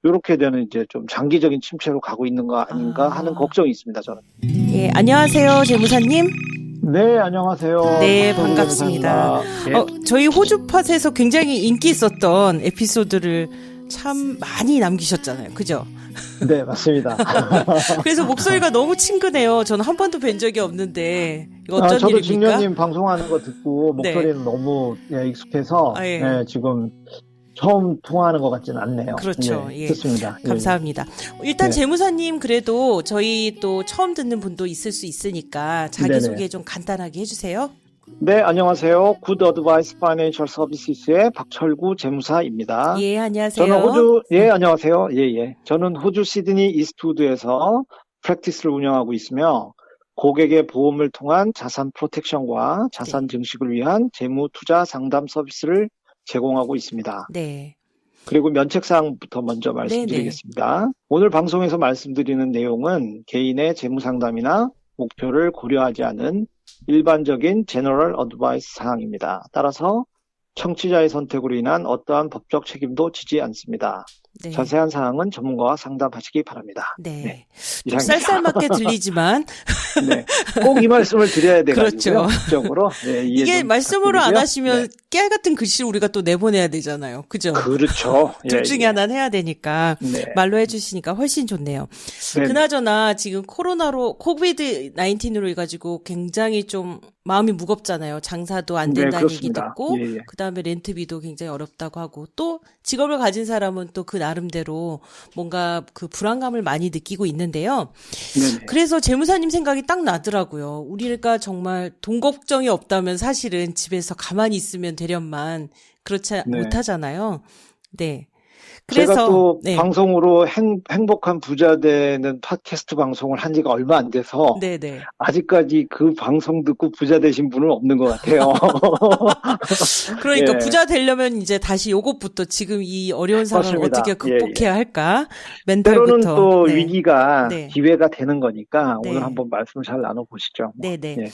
요렇게 되는 이제 좀 장기적인 침체로 가고 있는 거 아닌가 하는 아, 걱정이 있습니다, 저는. 예, 안녕하세요, 재무사님. 네, 안녕하세요. 네, 박성주 반갑습니다. 재무사입니다. 예. 저희 호주팟에서 굉장히 인기 있었던 에피소드를 참 많이 남기셨잖아요. 그죠? 네, 맞습니다. 그래서 목소리가 너무 친근해요. 저는 한 번도 뵌 적이 없는데, 이거 아, 어쩐 저도 일입니까? 직녀님 방송하는 거 듣고 네. 목소리는 너무 익숙해서 아, 예. 지금 처음 통화하는 것 같지는 않네요. 그렇죠. 예. 좋습니다. 감사합니다. 일단 예. 재무사님 그래도 저희 또 처음 듣는 분도 있을 수 있으니까 자기소개 네네. 좀 간단하게 해주세요. 네, 안녕하세요. 굿 어드바이스 파이낸셜 서비스의 박철구 재무사입니다. 예, 저는 안녕하세요. 안녕하세요. 저는 호주 시드니 이스트우드에서 프랙티스를 운영하고 있으며 고객의 보험을 통한 자산 프로텍션과 자산 네. 증식을 위한 재무 투자 상담 서비스를 제공하고 있습니다. 네. 그리고 면책사항부터 먼저 네네. 말씀드리겠습니다. 오늘 방송에서 말씀드리는 내용은 개인의 재무 상담이나 목표를 고려하지 않은 일반적인 제너럴 어드바이스 사항입니다. 따라서 청취자의 선택으로 인한 어떠한 법적 책임도 지지 않습니다. 네. 자세한 사항은 전문가와 상담하시기 바랍니다. 네. 좀 이상입니다. 쌀쌀맞게 들리지만 네, 꼭 이 말씀을 드려야 돼가지고요. 그렇죠. 법적으로 이해 이게 좀 말씀으로 안 부탁드리고요. 하시면 깨알 같은 글씨를 우리가 또 내보내야 되잖아요. 그죠? 그렇죠. 둘 중에 하나는 해야 되니까 네. 말로 해주시니까 훨씬 좋네요. 네. 그나저나 지금 코비드 19으로 해가지고 굉장히 좀 마음이 무겁잖아요. 장사도 안 네, 된다는 얘기 그렇습니다. 듣고 예. 그다음에 렌트비도 굉장히 어렵다고 하고 또 직업을 가진 사람은 또 그 나름대로 뭔가 그 불안감을 많이 느끼고 있는데요. 네네. 그래서 재무사님 생각이 딱 나더라고요. 우리가 정말 돈 걱정이 없다면 사실은 집에서 가만히 있으면 되련만 그렇지 네. 못하잖아요. 네. 제가 그래서 또 네. 방송으로 행복한 부자 되는 팟캐스트 방송을 한 지가 얼마 안 돼서 네네. 아직까지 그 방송 듣고 부자 되신 분은 없는 것 같아요. 그러니까 예. 부자 되려면 이제 다시 요것부터 지금 이 어려운 상황을 맞습니다. 어떻게 극복해야 할까? 때로는 멘탈부터. 또 네. 위기가 네. 기회가 되는 거니까 네. 오늘 한번 말씀을 잘 나눠보시죠. 네네. 예.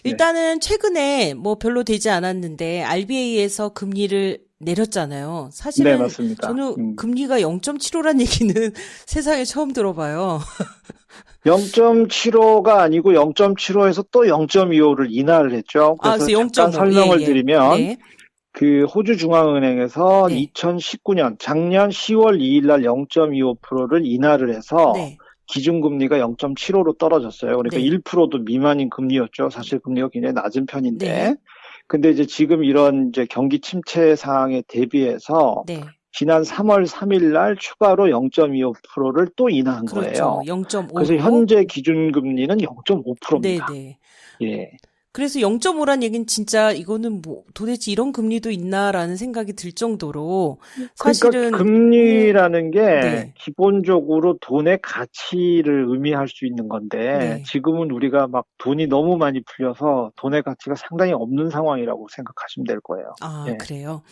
일단은 최근에 뭐 별로 되지 않았는데 RBA에서 금리를 내렸잖아요. 네, 사실은 맞습니다. 저는 금리가 0.75란 얘기는 세상에 처음 들어봐요. 0.75가 아니고 0.75에서 또 0.25를 인하를 했죠. 그래서 그래서 잠깐 0.5. 설명을 예, 예. 드리면 네. 그 호주중앙은행에서 네. 2019년 작년 10월 2일 날 0.25%를 인하를 해서 네. 기준금리가 0.75로 떨어졌어요. 그러니까 네. 1%도 미만인 금리였죠. 사실 금리가 굉장히 낮은 편인데. 네. 근데 이제 지금 이런 이제 경기 침체 상황에 대비해서 네. 지난 3월 3일 날 추가로 0.25%를 또 인하한 그렇죠. 거예요. 0.5로. 그래서 현재 기준금리는 0.5%입니다. 네네. 예. 그래서 0.5란 얘기는 진짜 이거는 뭐 도대체 이런 금리도 있나라는 생각이 들 정도로 사실은 그러니까 금리라는 게 네. 기본적으로 돈의 가치를 의미할 수 있는 건데 네. 지금은 우리가 막 돈이 너무 많이 풀려서 돈의 가치가 상당히 없는 상황이라고 생각하시면 될 거예요. 아, 예. 그래요.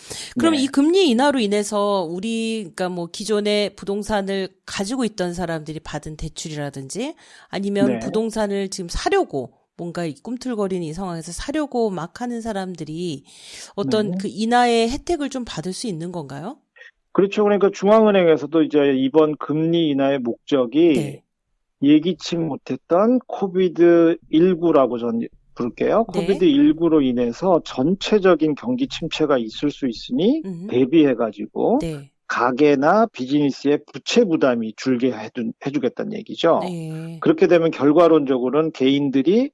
그럼 네. 이 금리 인하로 인해서 그러니까 뭐 기존에 부동산을 가지고 있던 사람들이 받은 대출이라든지 아니면 네. 부동산을 지금 사려고 뭔가 이 꿈틀거리는 이 상황에서 사려고 막 하는 사람들이 어떤 네. 그 인하의 혜택을 좀 받을 수 있는 건가요? 그렇죠. 그러니까 중앙은행에서도 이제 이번 금리 인하의 목적이 네. 예기치 못했던 코비드19라고 전 부를게요. 네. 코비드19로 인해서 전체적인 경기 침체가 있을 수 있으니 대비해가지고 네. 가계나 비즈니스의 부채 부담이 줄게 해주겠다는 얘기죠. 네. 그렇게 되면 결과론적으로는 개인들이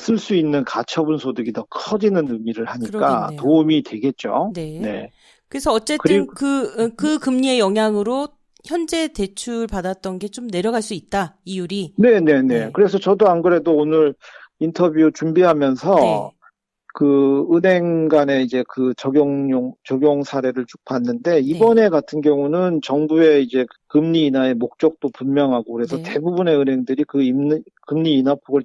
쓸 수 있는 가처분 소득이 더 커지는 의미를 하니까 그러겠네요. 도움이 되겠죠. 네. 네. 그래서 어쨌든 그리고 그 금리의 영향으로 현재 대출 받았던 게 좀 내려갈 수 있다. 이율이. 네네네. 네. 그래서 저도 안 그래도 오늘 인터뷰 준비하면서 네. 그 은행 간의 이제 그 적용 사례를 쭉 봤는데 이번에 같은 경우는 정부의 이제 금리 인하의 목적도 분명하고 그래서 네. 대부분의 은행들이 그 금리 인하폭을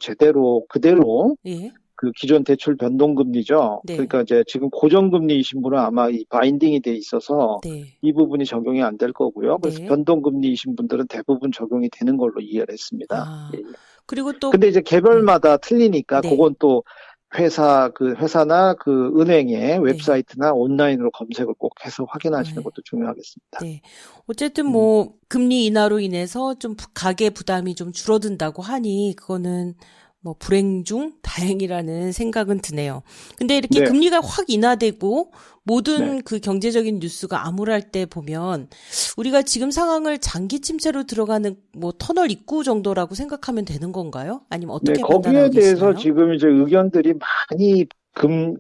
그대로 예. 그 기존 대출 변동금리죠. 네. 그러니까 이제 지금 고정금리이신 분은 아마 이 바인딩이 돼 있어서 네. 이 부분이 적용이 안 될 거고요. 그래서 네. 변동금리이신 분들은 대부분 적용이 되는 걸로 이해를 했습니다. 아. 예. 그리고 또 근데 이제 개별마다 틀리니까 네. 그건 또 회사나 그 은행의 네. 웹사이트나 온라인으로 검색을 꼭 해서 확인하시는 네. 것도 중요하겠습니다. 네. 어쨌든 음, 뭐 금리 인하로 인해서 좀 가계 부담이 좀 줄어든다고 하니 그거는 뭐 불행 중 다행이라는 생각은 드네요. 근데 이렇게 네, 금리가 확 인하되고 네. 모든 그 경제적인 뉴스가 암울할 때 보면 우리가 지금 상황을 장기 침체로 들어가는 뭐 터널 입구 정도라고 생각하면 되는 건가요? 아니면 네, 어떻게 판단하고 거기에 대해서 계시나요? 지금 이제 의견들이 많이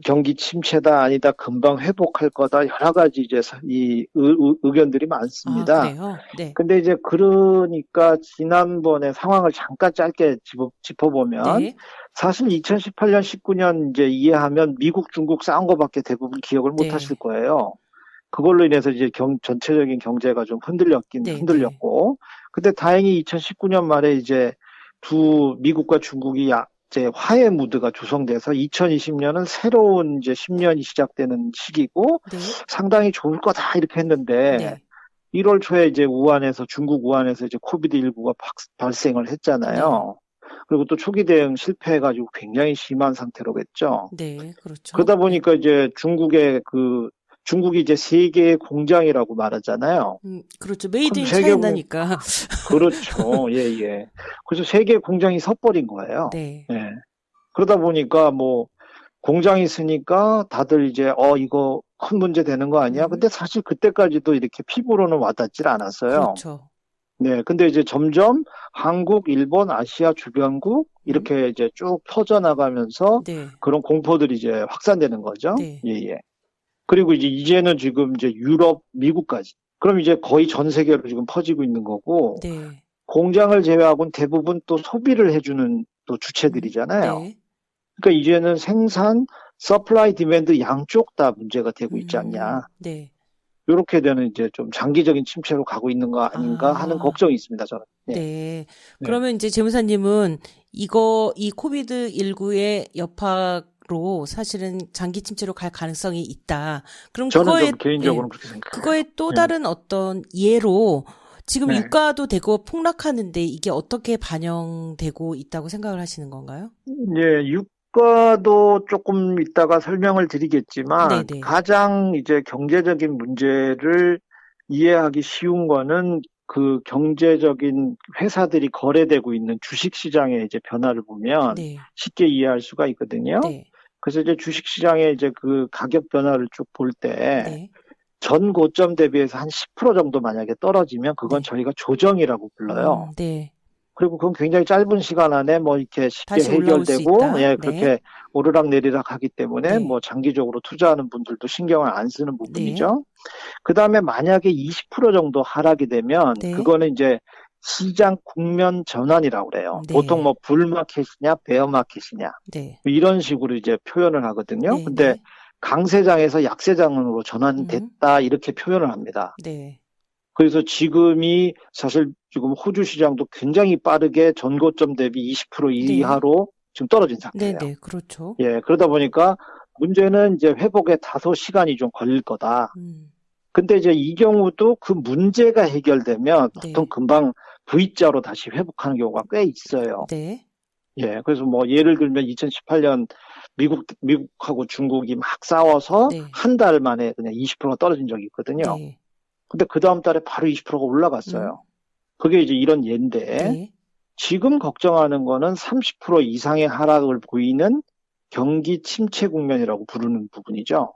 경기 침체다 아니다 금방 회복할 거다 여러 가지 이제 의견들이 아, 많습니다. 그래요? 네. 근데 이제 그러니까 지난번에 상황을 잠깐 짧게 짚어보면 네. 사실 2018년, 19년 이제 이해하면 미국, 중국 싸운 거밖에 대부분 기억을 못 하실 네. 거예요. 그걸로 인해서 이제 전체적인 경제가 좀 네, 네. 흔들렸고, 근데 다행히 2019년 말에 이제 미국과 중국이 이제 화해 무드가 조성돼서 2020년은 새로운 이제 10년이 시작되는 시기고 네. 상당히 좋을 거다 이렇게 했는데 네. 1월 초에 이제 중국 우한에서 이제 코비드19가 발생을 네. 했잖아요. 그리고 또 초기 대응 실패해가지고 굉장히 심한 상태로 됐죠. 네. 그렇죠. 그러다 네. 보니까 이제 중국이 이제 세계의 공장이라고 말하잖아요. 그렇죠. 메이드 그럼 인 세계 공, 차이나니까. 그렇죠. 예, 예. 그래서 세계 공장이 섰버린 거예요. 네. 예. 그러다 보니까 뭐 공장이 있으니까 다들 이제 이거 큰 문제 되는 거 아니야? 음, 근데 사실 그때까지도 이렇게 피부로는 와닿질 않았어요. 그렇죠. 네, 근데 이제 점점 한국, 일본, 아시아 주변국 음, 이렇게 이제 쭉 퍼져나가면서 네. 그런 공포들이 이제 확산되는 거죠. 네. 예, 예. 그리고 이제는 지금 이제 유럽, 미국까지. 그럼 이제 거의 전 세계로 지금 퍼지고 있는 거고, 네. 공장을 제외하고는 대부분 또 소비를 해주는 또 주체들이잖아요. 네. 그러니까 이제는 서플라이 디맨드 양쪽 다 문제가 되고 있지 않냐. 네. 이렇게 되는 이제 좀 장기적인 침체로 가고 있는 거 아닌가 하는 아, 걱정이 있습니다, 저는. 네, 네. 네. 그러면 이제 재무사님은 이 코비드19의 여파로 사실은 장기 침체로 갈 가능성이 있다. 그럼 저는 좀 예, 개인적으로 그렇게 생각해요. 그거에 또 네, 다른 어떤 예로 지금 네. 유가도 되고 폭락하는데 이게 어떻게 반영되고 있다고 생각을 하시는 건가요? 예, 유가도 조금 이따가 설명을 드리겠지만 네네. 가장 이제 경제적인 문제를 이해하기 쉬운 거는 그 경제적인 회사들이 거래되고 있는 주식 시장의 이제 변화를 보면 네. 쉽게 이해할 수가 있거든요. 네. 그래서 이제 주식 시장의 이제 그 가격 변화를 쭉 볼 때 네. 전 고점 대비해서 한 10% 정도 만약에 떨어지면 그건 네. 저희가 조정이라고 불러요. 네. 그리고 그건 굉장히 짧은 시간 안에 뭐 이렇게 쉽게 다시 올라올 수 해결되고, 있다. 예, 네. 그렇게 오르락내리락 하기 때문에 네. 뭐 장기적으로 투자하는 분들도 신경을 안 쓰는 네. 부분이죠. 그 다음에 만약에 20% 정도 하락이 되면 네. 그거는 이제 시장 국면 전환이라고 그래요. 보통 네. 뭐 불마켓이냐, 베어마켓이냐, 네. 뭐 이런 식으로 이제 표현을 하거든요. 네. 근데 네. 강세장에서 약세장으로 음. 전환됐다 이렇게 표현을 합니다. 네. 그래서 지금이 사실 지금 호주 시장도 굉장히 빠르게 전고점 대비 20% 네. 이하로 지금 떨어진 네. 상태예요. 네. 그렇죠. 예, 그러다 보니까 문제는 이제 회복에 다소 시간이 좀 걸릴 거다. 음. 근데 이제 이 경우도 그 문제가 해결되면 보통 네. 금방 V자로 다시 회복하는 경우가 꽤 있어요. 네. 예, 그래서 뭐 예를 들면 2018년 미국하고 중국이 막 싸워서 네. 한 달 만에 그냥 20%가 떨어진 적이 있거든요. 네. 근데 그 다음 달에 바로 20%가 음. 올라갔어요. 그게 이제 이런 예인데 네. 지금 걱정하는 거는 30% 이상의 하락을 보이는 경기 침체 국면이라고 부르는 부분이죠.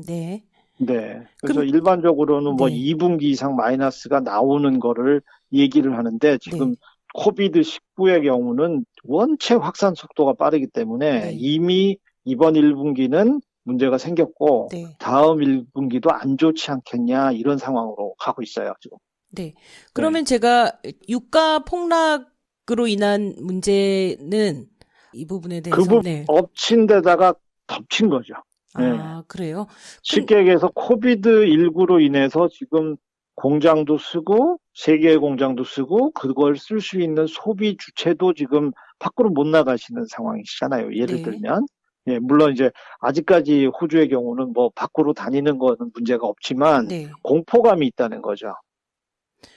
네. 네. 그래서 그럼 일반적으로는 뭐 네. 2분기 이상 마이너스가 나오는 거를 얘기를 하는데 네. 지금 코비드19의 경우는 원체 확산 속도가 빠르기 때문에 네. 이미 이번 1분기는 문제가 생겼고 네. 다음 1분기도 안 좋지 않겠냐 이런 상황으로 가고 있어요, 지금. 네. 네. 그러면 제가 유가 폭락으로 인한 문제는 이 부분에 대해서 네. 엎친 데다가 덮친 거죠. 네. 아, 그래요? 그 쉽게 얘기해서 코비드19로 인해서 지금 공장도 쓰고 세계의 공장도 쓰고 그걸 쓸 수 있는 소비 주체도 지금 밖으로 못 나가시는 상황이시잖아요. 예를 네. 들면. 예, 물론 이제 아직까지 호주의 경우는 뭐 밖으로 다니는 거는 문제가 없지만 네. 공포감이 있다는 거죠.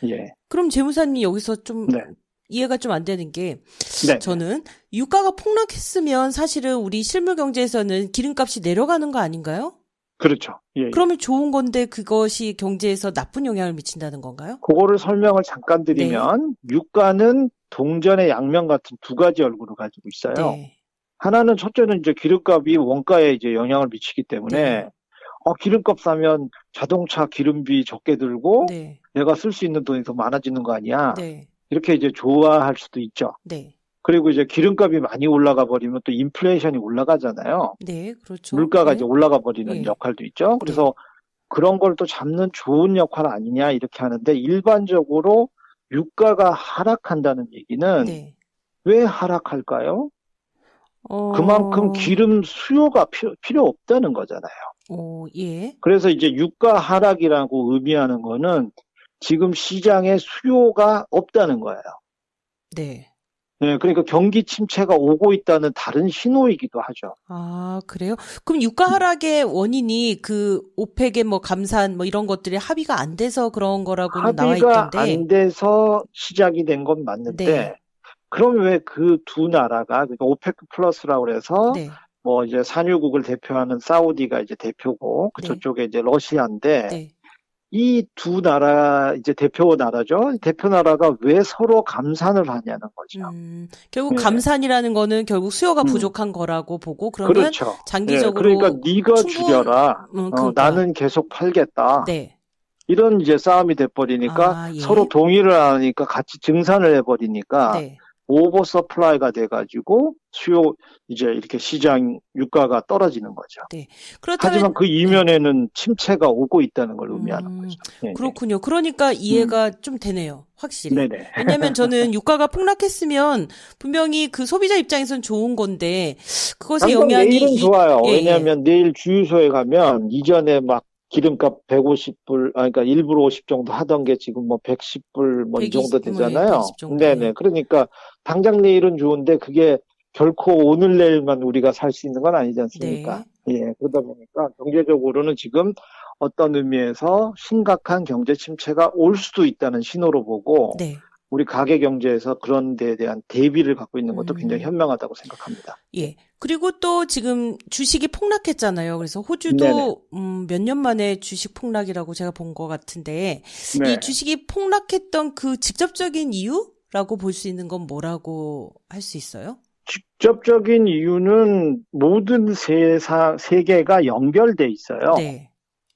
예. 그럼 재무사님 여기서 좀 네. 이해가 좀 안 되는 게 네, 저는 유가가 폭락했으면 사실은 우리 실물 경제에서는 기름값이 내려가는 거 아닌가요? 그렇죠. 예, 예. 그러면 좋은 건데 그것이 경제에서 나쁜 영향을 미친다는 건가요? 그거를 설명을 잠깐 네, 드리면 유가는 동전의 양면 같은 두 가지 얼굴을 가지고 있어요. 네, 하나는 첫째는 이제 기름값이 원가에 이제 영향을 미치기 때문에 네, 기름값 싸면 자동차 기름비 적게 들고 네, 내가 쓸 수 있는 돈이 더 많아지는 거 아니야. 네, 이렇게 이제 좋아할 수도 있죠. 네, 그리고 이제 기름값이 많이 올라가 버리면 또 인플레이션이 올라가잖아요. 네, 그렇죠. 물가가 이제 네, 올라가 버리는 예, 역할도 있죠. 네, 그래서 그런 걸 또 잡는 좋은 역할 아니냐 이렇게 하는데 일반적으로 유가가 하락한다는 얘기는 네. 왜 하락할까요? 그만큼 어, 기름 수요가 필요 없다는 거잖아요. 예, 그래서 이제 유가 하락이라고 의미하는 거는 지금 시장에 수요가 없다는 거예요. 네. 네, 그러니까 경기 침체가 오고 있다는 다른 신호이기도 하죠. 아, 그래요? 그럼 유가 하락의 원인이 그 오펙의 뭐 감산 뭐 이런 것들이 합의가 안 돼서 그런 거라고는 나와 합의가 있던데, 안 돼서 시작이 된 건 맞는데, 네, 그럼 왜 그 두 나라가, 그러니까 오페크 플러스라고 그래서, 네, 뭐 이제 산유국을 대표하는 사우디가 이제 대표고, 그 네, 저쪽에 이제 러시아인데, 네. 이 두 나라, 이제 대표 나라죠. 대표 나라가 왜 서로 감산을 하냐는 거죠. 결국 예, 감산이라는 거는 결국 수요가 음, 부족한 거라고 보고, 그러면 그렇죠. 예, 그러니까 장기적으로 네가 충분, 줄여라. 그러니까, 나는 계속 팔겠다. 네. 이런 이제 싸움이 돼버리니까 아, 서로 예, 동의를 안 하니까 같이 증산을 해버리니까 네. 오버 서플라이가 돼가지고 수요 이제 이렇게 시장 유가가 떨어지는 거죠. 네. 하지만 그렇다면, 그 네. 이면에는 침체가 오고 있다는 걸 의미하는 음, 거죠. 네, 네. 그렇군요. 그러니까 음, 이해가 좀 되네요. 확실히. 네네. 왜냐면 저는 유가가 폭락했으면 분명히 그 소비자 입장에선 좋은 건데, 그것의 당장 영향이 내일은 좋아요. 예, 예. 왜냐하면 내일 주유소에 가면 이전에 막 기름값 150불, 그러니까 1불 50 정도 하던 게 지금 뭐 110불 뭐 이 정도 120, 예, 되잖아요. 120 정도, 네네. 예. 그러니까 당장 내일은 좋은데 그게 결코 오늘 내일만 우리가 살 수 있는 건 아니지 않습니까? 네, 예. 그러다 보니까 경제적으로는 지금 어떤 의미에서 심각한 경제 침체가 올 수도 있다는 신호로 보고 네. 우리 가계 경제에서 그런 데에 대한 대비를 갖고 있는 것도 굉장히 음, 현명하다고 생각합니다. 예. 그리고 또 지금 주식이 폭락했잖아요. 그래서 네네. 호주도 몇 년 만에 주식 폭락이라고 제가 본 것 같은데, 이 네. 주식이 폭락했던 그 직접적인 이유라고 볼 수 있는 건 뭐라고 할 수 있어요? 직접적인 이유는 모든 세계가 연결돼 있어요. 네,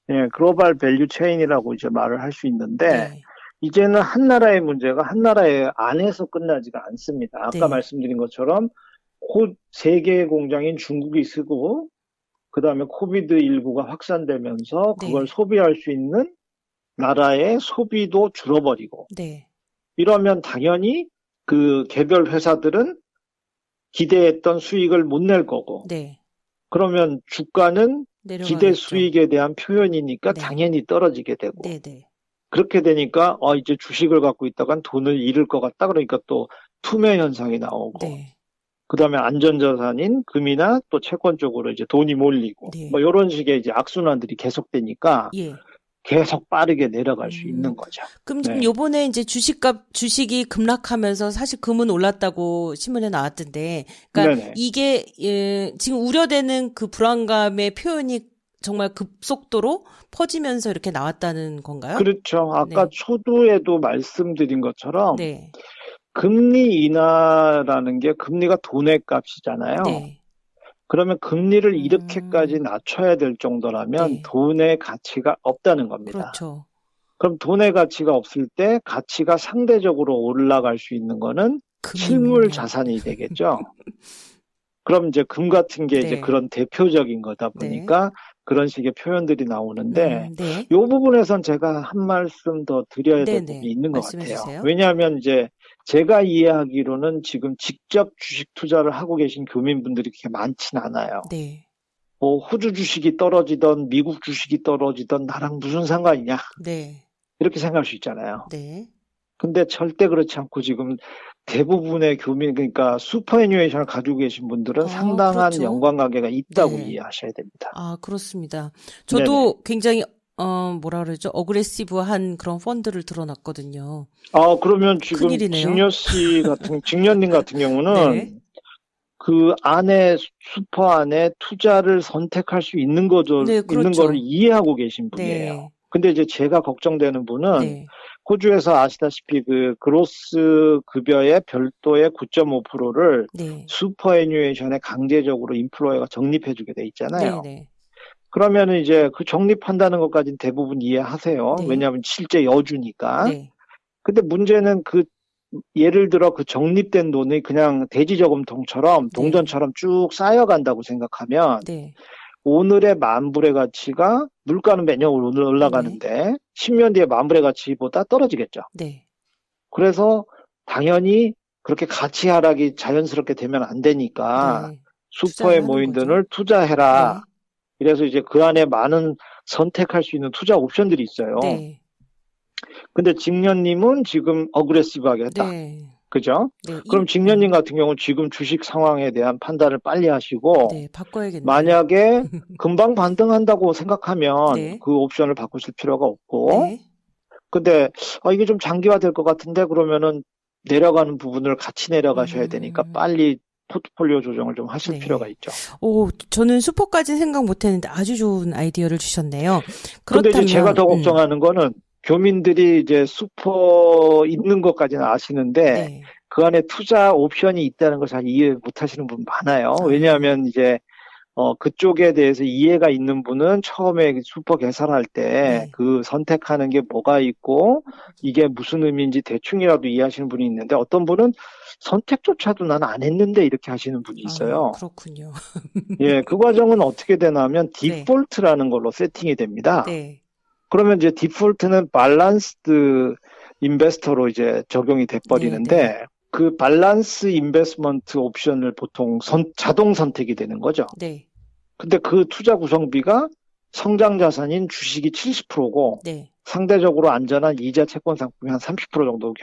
예, 글로벌 밸류 체인이라고 이제 말을 할 수 있는데, 네, 이제는 한 나라의 문제가 한 나라의 안에서 끝나지가 않습니다. 아까 네, 말씀드린 것처럼, 곧 세계의 공장인 중국이 쓰고, 그 다음에 코비드19가 확산되면서 그걸 네, 소비할 수 있는 나라의 소비도 줄어버리고, 네, 이러면 당연히 그 개별 회사들은 기대했던 수익을 못 낼 거고, 네. 그러면 주가는 기대 내려가겠죠. 수익에 대한 표현이니까 네, 당연히 떨어지게 되고, 네, 네, 그렇게 되니까, 이제 주식을 갖고 있다간 돈을 잃을 것 같다. 그러니까 또 투매 현상이 나오고, 네, 그 다음에 안전자산인 금이나 또 채권 쪽으로 이제 돈이 몰리고, 뭐 네. 이런 식의 이제 악순환들이 계속되니까 예. 계속 빠르게 내려갈 수 음, 있는 거죠. 그럼 지금 네. 요번에 이제 주식이 급락하면서 사실 금은 올랐다고 신문에 나왔던데, 그러니까 네네. 이게, 예, 지금 우려되는 그 불안감의 표현이 정말 급속도로 퍼지면서 이렇게 나왔다는 건가요? 그렇죠. 아까 네, 초두에도 말씀드린 것처럼 네, 금리 인하라는 게 금리가 돈의 값이잖아요. 네, 그러면 금리를 음, 이렇게까지 낮춰야 될 정도라면 네, 돈의 가치가 없다는 겁니다. 그렇죠. 그럼 돈의 가치가 없을 때 가치가 상대적으로 올라갈 수 있는 거는 실물 금이군요. 자산이 되겠죠. 그럼 이제 금 같은 게 이제 네, 그런 대표적인 거다 네, 보니까 그런 식의 표현들이 나오는데 네, 이 부분에선 제가 한 말씀 더 드려야 네, 될 부분이 네. 있는 것 말씀해 같아요. 주세요. 왜냐하면 이제 제가 이해하기로는 지금 직접 주식 투자를 하고 계신 교민분들이 그렇게 많진 않아요. 네, 뭐 호주 주식이 떨어지던 미국 주식이 떨어지던 나랑 무슨 상관이냐 네, 이렇게 생각할 수 있잖아요. 네. 근데 절대 그렇지 않고 지금 대부분의 교민 그러니까 슈퍼애니메이션을 가지고 계신 분들은 상당한 그렇죠. 연관관계가 있다고 네. 이해하셔야 됩니다. 아, 그렇습니다. 네네. 저도 굉장히 뭐라 그러죠? 어그레시브한 그런 펀드를 들어놨거든요. 그러면 지금 큰일이네요. 직녀님 같은 네. 경우는 그 안에, 슈퍼 안에 투자를 선택할 수 있는 네, 있는 거를 그렇죠. 이해하고 계신 분이에요. 네. 근데 이제 제가 걱정되는 분은 네. 호주에서 아시다시피 그 그로스 급여의 별도의 9.5%를 네. 슈퍼애뉴에이션에 강제적으로 인플로어가 적립해주게 돼 있잖아요. 네. 그러면은 이제 그 적립한다는 것까지는 대부분 이해하세요. 네. 왜냐하면 실제 여주니까. 네. 근데 문제는 예를 들어 그 적립된 돈이 그냥 대지저금통처럼 네. 동전처럼 쭉 쌓여간다고 생각하면 네. 오늘의 만불의 가치가 물가는 매년 네. 올라가는데 10년 뒤에 만불의 가치보다 떨어지겠죠. 네. 그래서 당연히 그렇게 가치 하락이 자연스럽게 되면 안 되니까 네. 슈퍼에 투자를 하는 모인 거죠. 돈을 투자해라. 네. 그래서 이제 그 안에 많은 선택할 수 있는 투자 옵션들이 있어요. 네. 근데 직녀님은 지금 어그레시브하게 했다. 네. 그죠? 네. 그럼 직녀님 같은 경우는 지금 주식 상황에 대한 판단을 빨리 하시고 네, 바꿔야겠네요. 만약에 금방 반등한다고 생각하면 네. 그 옵션을 바꾸실 필요가 없고 네. 근데 이게 좀 장기화 될 것 같은데 그러면은 내려가는 부분을 같이 내려가셔야 되니까 빨리 포트폴리오 조정을 좀 하실 네. 필요가 있죠. 저는 슈퍼까지 생각 못 했는데 아주 좋은 아이디어를 주셨네요. 근데 이제 그렇다면, 제가 더 걱정하는 거는 교민들이 이제 슈퍼 있는 것까지는 아시는데 네. 그 안에 투자 옵션이 있다는 걸 잘 이해 못 하시는 분 많아요. 왜냐하면 이제 그쪽에 대해서 이해가 있는 분은 처음에 슈퍼 계산할 때 네. 그 선택하는 게 뭐가 있고 이게 무슨 의미인지 대충이라도 이해하시는 분이 있는데 어떤 분은 선택조차도 난 안 했는데 이렇게 하시는 분이 있어요. 그렇군요. 예, 그 과정은 어떻게 되냐면 네. 디폴트라는 걸로 세팅이 됩니다. 네. 그러면 이제 디폴트는 밸런스드 인베스터로 이제 적용이 돼버리는데 네. 그 밸런스 인베스트먼트 옵션을 보통 자동 선택이 되는 거죠. 네. 근데 그 투자 구성비가 성장 자산인 주식이 70%고 네. 상대적으로 안전한 이자 채권 상품이 한 30% 정도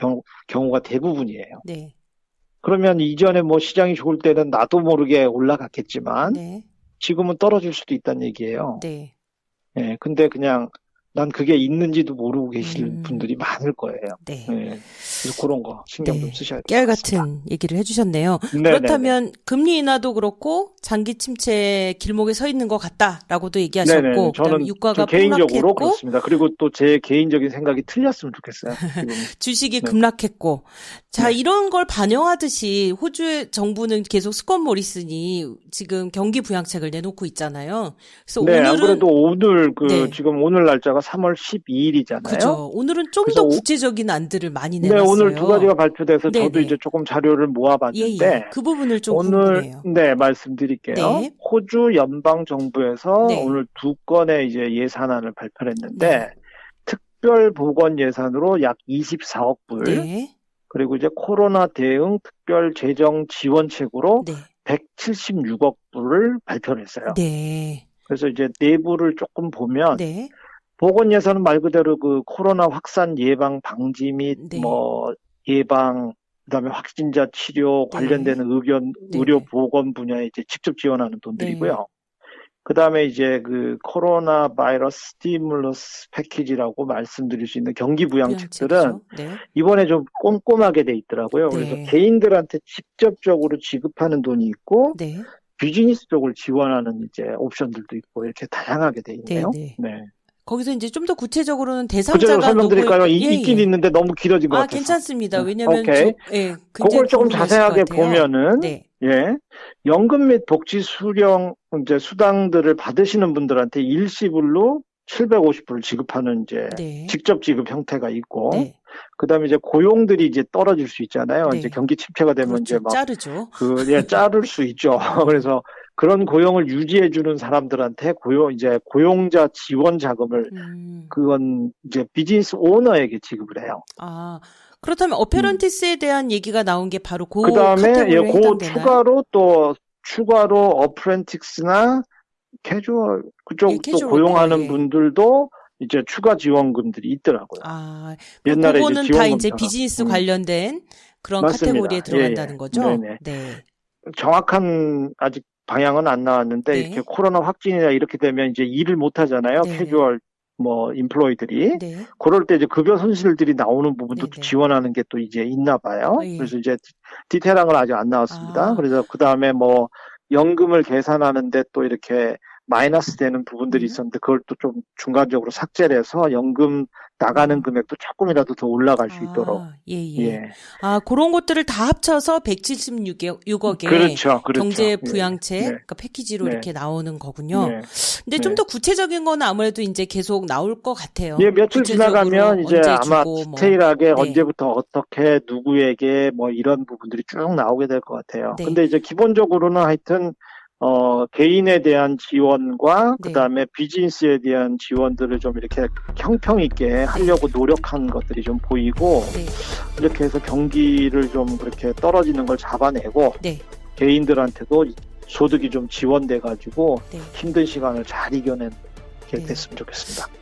경우가 대부분이에요. 네. 그러면 이전에 뭐 시장이 좋을 때는 나도 모르게 올라갔겠지만 네. 지금은 떨어질 수도 있다는 얘기예요. 네. 예, 근데 그냥 난 그게 있는지도 모르고 계실 분들이 많을 거예요. 네. 예, 그래서 그런 거 신경 좀 쓰셔야 깨알 될 것 같습니다. 같은 얘기를 해주셨네요. 네네네. 그렇다면 금리 인하도 그렇고 장기 침체 길목에 서 있는 것 같다라고도 얘기하셨고, 네네. 그다음에 유가가 개인적으로 폭락했고, 그렇습니다. 그리고 또 제 개인적인 생각이 틀렸으면 좋겠어요. 지금. 주식이 네. 급락했고, 자, 네. 이런 걸 반영하듯이 호주의 정부는 계속 스콧 모리슨이 지금 경기 부양책을 내놓고 있잖아요. 그래서 네, 안 오늘은 그래도 오늘 네. 지금 오늘 날짜가 3월 12일이잖아요. 그죠. 오늘은 좀 더 구체적인 안들을 많이 네, 내놨어요. 오늘 두 가지가 발표돼서 저도 네네. 이제 조금 자료를 모아봤는데 예. 그 부분을 좀 오늘 궁금해요. 네, 말씀드릴게요. 네. 호주 연방 정부에서 네. 오늘 두 건의 이제 예산안을 발표를 했는데 네. 특별 보건 예산으로 약 24억 불, 네. 그리고 이제 코로나 대응 특별 재정 지원책으로 네. 176억 불을 발표를 했어요. 네. 그래서 이제 내부를 조금 보면 네. 보건 예산은 말 그대로 그 코로나 확산 예방 방지 및 네. 뭐 예방 그다음에 확진자 치료 관련되는 의료 네. 보건 분야에 이제 직접 지원하는 돈들이고요. 그다음에 이제 그 코로나 바이러스 스티뮬러스 패키지라고 말씀드릴 수 있는 경기 부양책들은 네. 이번에 좀 꼼꼼하게 돼 있더라고요. 그래서 네. 개인들한테 직접적으로 지급하는 돈이 있고 네. 비즈니스 쪽을 지원하는 이제 옵션들도 있고 이렇게 다양하게 돼 있네요. 네. 네. 거기서 이제 좀 더 구체적으로는 구체적으로 대상자가 설명드릴까요? 예, 있긴 예. 있는데 너무 길어진 것 같아서. 괜찮습니다. 네. 왜냐면 오케이. 굉장히 그걸 조금 궁금하실 자세하게 것 같아요. 보면은 네. 예. 연금 및 복지 이제 수당들을 받으시는 분들한테 일시불로 750불을 지급하는 이제 네. 직접 지급 형태가 있고 네. 그다음에 이제 고용들이 이제 떨어질 수 있잖아요. 네. 이제 경기 침체가 되면 그렇죠. 이제 막 자르죠. 자를 수 있죠. 그래서 그런 고용을 유지해 주는 사람들한테 고용자 지원 자금을 그건 이제 비즈니스 오너에게 지급을 해요. 아, 그렇다면 어페런티스에 대한 얘기가 나온 게 바로 그 그다음에 카테고리에 해당되나요? 추가로 어프렌티스나 캐주얼 그쪽 또 캐주얼 고용하는 워커, 분들도 이제 추가 지원금들이 있더라고요. 아, 옛날에 그거는 이제 다 지원금처럼. 이제 비즈니스 관련된 그런 맞습니다. 카테고리에 들어간다는 예. 거죠? 네네. 네. 정확한 아직 방향은 안 나왔는데 네. 이렇게 코로나 확진이나 이렇게 되면 이제 일을 못 하잖아요. 네. 캐주얼 뭐 인플로이들이 네. 그럴 때 이제 급여 손실들이 나오는 부분도 또 네네. 지원하는 게 또 이제 있나 봐요. 예. 그래서 이제 디테일한 건 아직 안 나왔습니다. 아, 그래서 그 다음에 뭐 연금을 계산하는데 또 이렇게 마이너스 되는 부분들이 음. 있었는데 그걸 또 좀 중간적으로 삭제를 해서 연금 나가는 금액도 조금이라도 더 올라갈 수 있도록. 아, 예, 예. 예. 아, 그런 것들을 다 합쳐서 176억의 그렇죠. 그렇죠. 경제 예. 부양책, 네. 그러니까 패키지로 네. 이렇게 나오는 거군요. 네. 근데 좀 네. 더 구체적인 건 아무래도 이제 계속 나올 것 같아요. 예, 며칠 구체적으로 지나가면 이제 언제 아마 주고 디테일하게 네. 언제부터 어떻게 누구에게 뭐 이런 부분들이 쭉 나오게 될 것 같아요. 네. 근데 이제 기본적으로는 하여튼 개인에 대한 지원과 네. 그다음에 비즈니스에 대한 지원들을 좀 이렇게 형평 있게 하려고 노력한 것들이 좀 보이고 네. 이렇게 해서 경기를 좀 그렇게 떨어지는 걸 잡아내고 네. 개인들한테도 소득이 좀 지원돼 가지고 네. 힘든 시간을 잘 이겨낸 게 네. 됐으면 좋겠습니다.